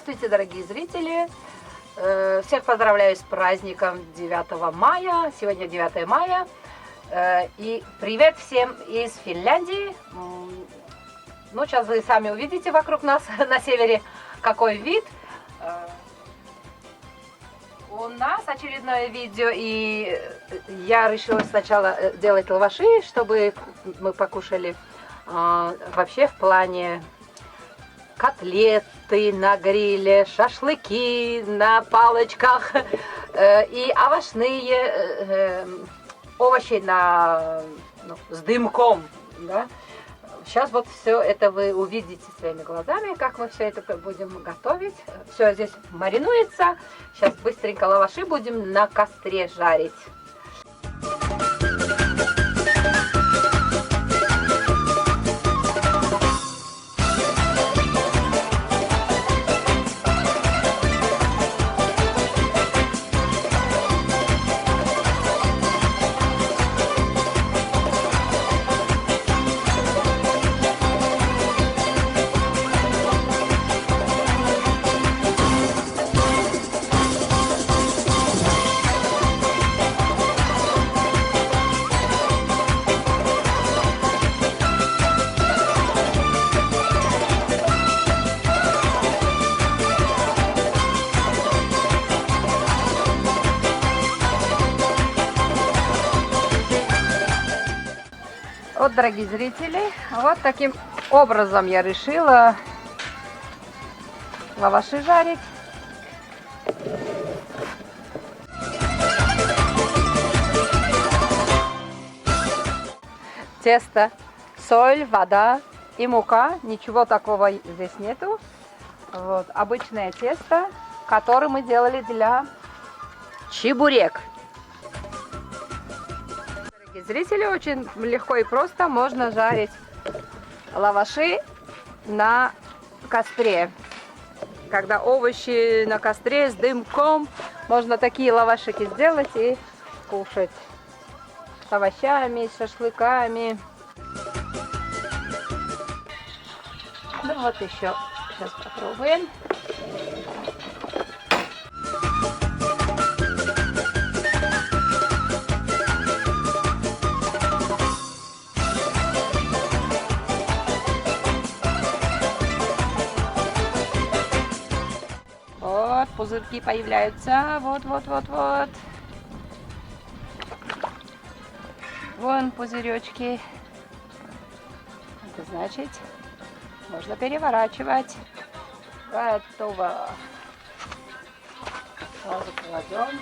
Здравствуйте, дорогие зрители! Всех поздравляю с праздником 9 мая. Сегодня 9 мая. И привет всем из Финляндии. Ну, сейчас вы сами увидите вокруг нас на севере, какой вид. У нас очередное видео, и я решила сначала делать лаваши, чтобы мы покушали. Вообще в плане котлеты на гриле, шашлыки на палочках и овощные овощи с дымком. Да? Сейчас вот все это вы увидите своими глазами, как мы все это будем готовить. Все здесь маринуется. Сейчас быстренько лаваши будем на костре жарить. Вот, дорогие зрители, вот таким образом я решила лаваши жарить. Тесто, соль, вода и мука. Ничего такого здесь нету. Вот, обычное тесто, которое мы делали для чебурек. Зрители, очень легко и просто можно жарить лаваши на костре. Когда овощи на костре с дымком, можно такие лавашики сделать и кушать с овощами, с шашлыками. Ну вот еще, сейчас попробуем. Вот, пузырьки появляются. Вот. Вон пузыречки. Это значит, можно переворачивать. Готово. Сразу кладем.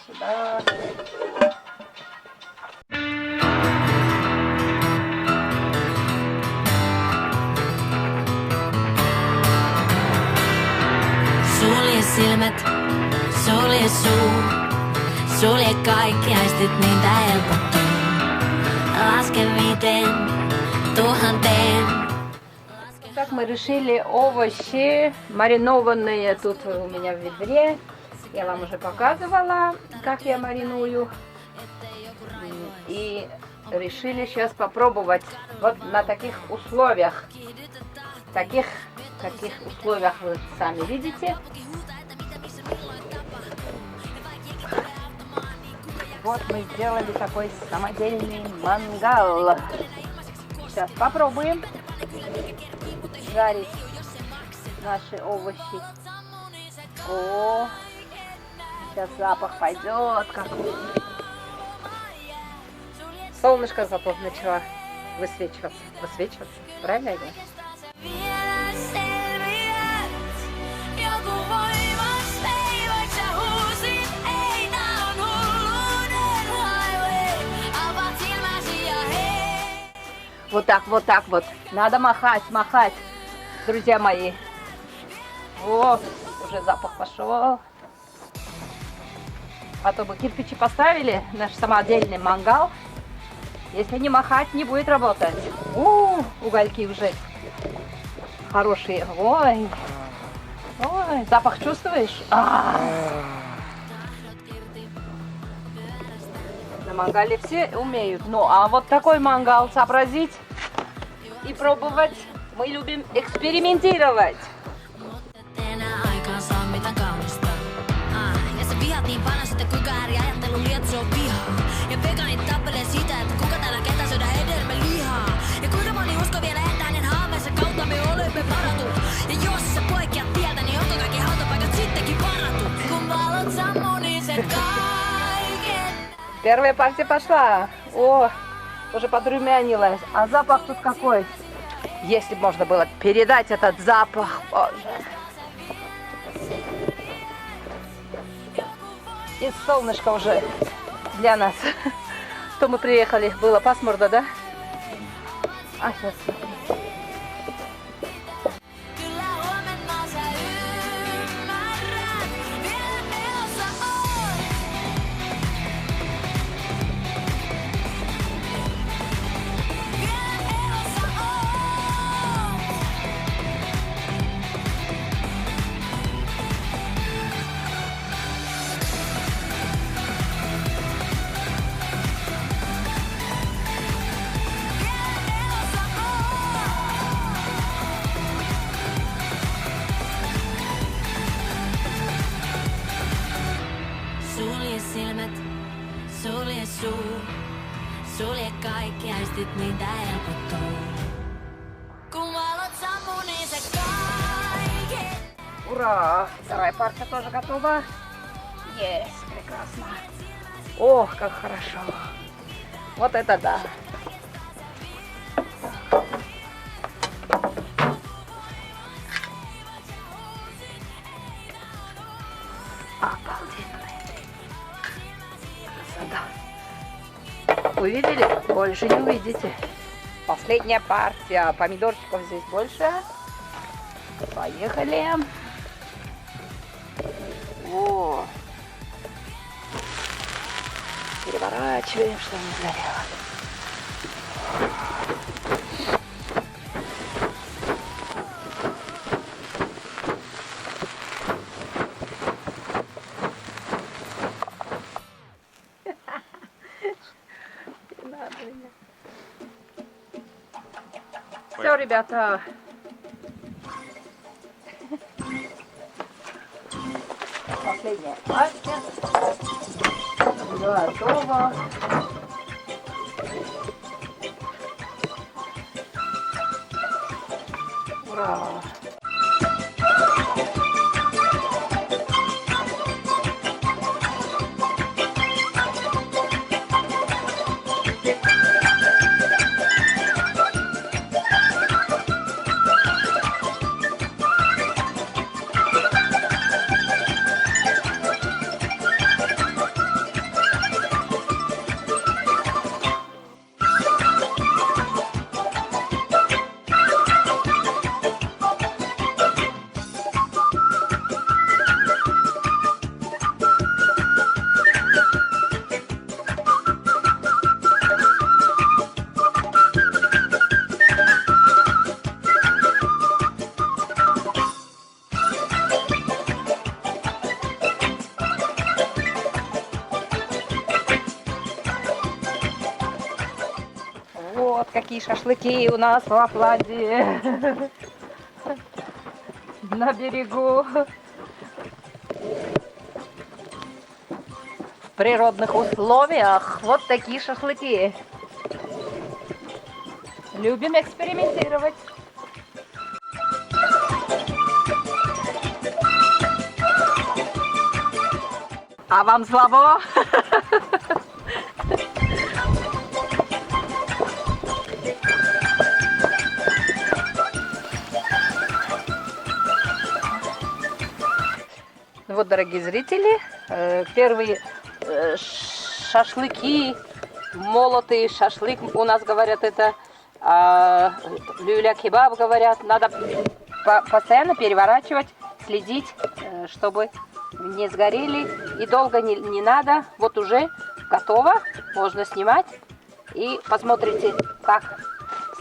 Сюда. Silmät, sulje suu, sulje kaikki aistit, niin tää helpottuu. Laske 5000. Так мы решили овощи маринованные тут у меня в ведре. Я вам уже показывала, как я мариную. И решили сейчас попробовать вот на таких условиях. Таких условиях вы сами видите. Вот мы сделали такой самодельный мангал. Сейчас попробуем жарить наши овощи. О, сейчас запах пойдет. Солнышко зато начало высвечиваться. Правильно я говорю? Вот так вот. Надо махать, друзья мои. О, уже запах пошел. А то бы кирпичи поставили, наш самодельный мангал. Если не махать, не будет работать. Угольки уже хорошие. Ой, запах чувствуешь? мангале все умеют. Ну, а вот такой мангал сообразить и пробовать. Мы любим экспериментировать. Enää aikaan saa mitä kaunista. Ja sä vihat niin paljon sitä, kuinka ääri ajattelu lietsoo vihaa. Ja veganit tappelee siitä, että kuka täällä ketä syödä hedelmälihaa. Ja kuinka moni usko vielä, että hänen haaveensa kautta me olemme paratut. Ja jos sä poikkeat tieltä, niin onko kaikki hautapaikat sittenkin varatut? Kun valot sammuu, niin se kaiken. Первая партия пошла. О, уже подрумянилась. А запах тут какой? Если бы можно было передать этот запах, боже. И солнышко уже для нас. Что мы приехали, было пасмурно, да? А сейчас. Kyllä huomenna sä ymmärrät, vielä elossa oot. Vielä elossa oot. Sulje silmät, sulje suu, sulje kaikki aistit, niin tää helpottuu. Kun valot sammuu, niin se kaiken. Ура! Вторая партия тоже готова. Есть, прекрасно. Ох, как хорошо. Вот это да. Обалденно. Красота. Увидели? Больше не увидите. Последняя партия. Помидорчиков здесь больше. Поехали. О. Переворачиваем, чтобы не сгорело. Все, ребята. Последняя партия. Готово. Ура! Вот какие шашлыки у нас в Лапландии. На берегу. В природных условиях. Вот такие шашлыки. Любим экспериментировать. А вам слабо? Вот, дорогие зрители, первые шашлыки, молотый шашлык, у нас говорят это, люля-кебаб говорят, надо постоянно переворачивать, следить, чтобы не сгорели, и долго не надо. Вот уже готово, можно снимать, и посмотрите, как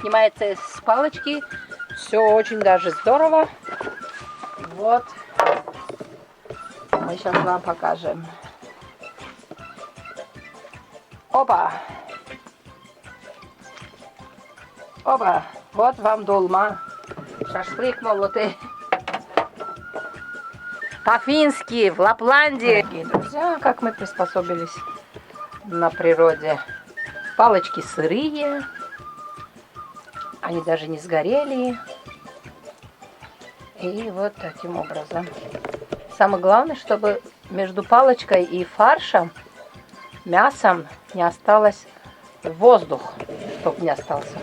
снимается с палочки, все очень даже здорово. Вот. Мы сейчас вам покажем. Опа! Опа! Вот вам долма. Шашлык молотый. По-фински, в Лапландии. Дорогие друзья, как мы приспособились на природе. Палочки сырые. Они даже не сгорели. И вот таким образом. Самое главное, чтобы между палочкой и фаршем, мясом, не осталось воздух, чтобы не остался.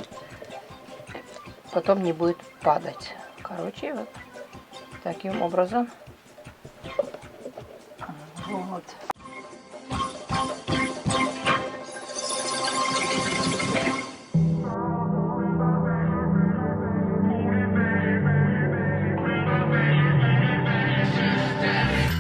Потом не будет падать. Короче, вот таким образом. Вот.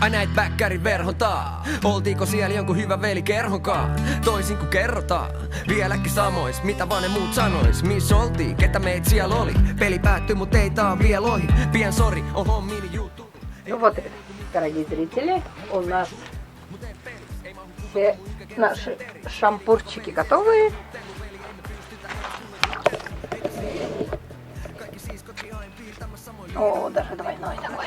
Ai näit väkkärin verhontaa. Oltiinko siellä jonkun hyvä veli kerhonkaan? Toisin kuin kerrotaan. Vieläkin samois, mitä vaan ne muut sanois. Miss oltiin, ketä meit siellä oli? Peli päättyi, mut ei taa vielä ohi. Pien sori, on hommiini juttu. Ну вот, дорогие зрители, у нас все наши шампурчики готовы. О, даже двойной такой.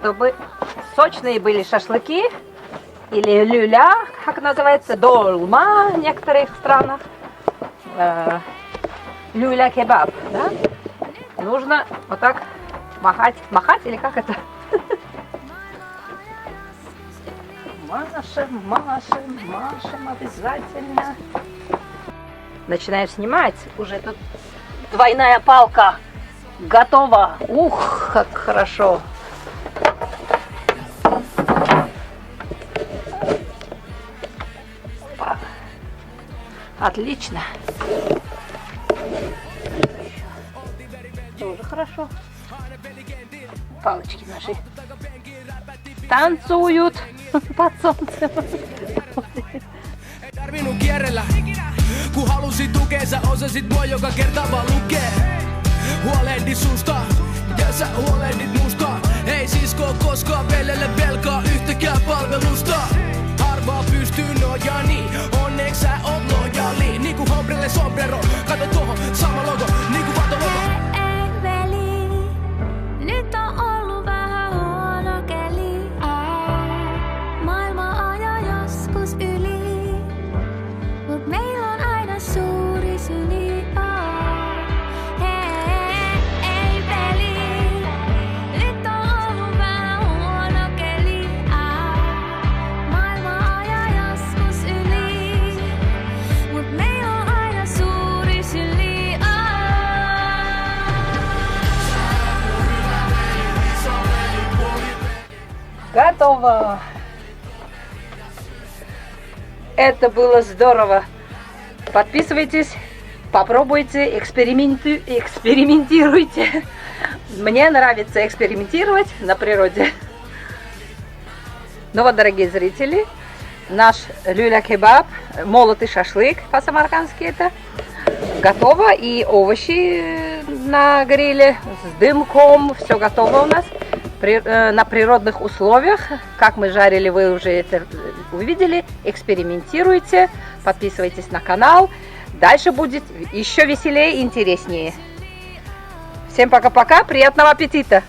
Чтобы сочные были шашлыки, или люля, как называется, долма в некоторых странах, люля-кебаб, да? Нужно вот так махать или как это? Машем обязательно. Начинаешь снимать, уже тут двойная палка готова. Ух, как хорошо. Отлично. Тоже хорошо. Палочки наши танцуют под солнцем. Tarvinnut kierrellä, kun halusit tukeensa, osasit mua joka kerta vaan lukee. Huolehdit susta, ja sä huolehdit musta. Ei sisko koskaan velelle velkaa yhtäkään palvelusta. Harvaa pystyy nojani, onneksi sä oot lojaali. Niinku hombrelle sombrero, kato tohon, sama logo, niinku vatologo. Ei veli, nyt on ollut vähän huono keli. Maailma ajaa joskus yli, mut meillä on aina suuri syli. Ei veli, nyt on ollut vähän huono keli. Maailma ajaa joskus yli, mut meillä on aina suuri syli. Готово! Это было здорово! Подписывайтесь, попробуйте, экспериментируйте. Мне нравится экспериментировать на природе. Ну вот, дорогие зрители, наш люля-кебаб, молотый шашлык по-самаркандски это, готово. И овощи на гриле с дымком, все готово у нас. На природных условиях, как мы жарили, вы уже это увидели. Экспериментируйте, подписывайтесь на канал. Дальше будет еще веселее и интереснее. Всем пока-пока, приятного аппетита!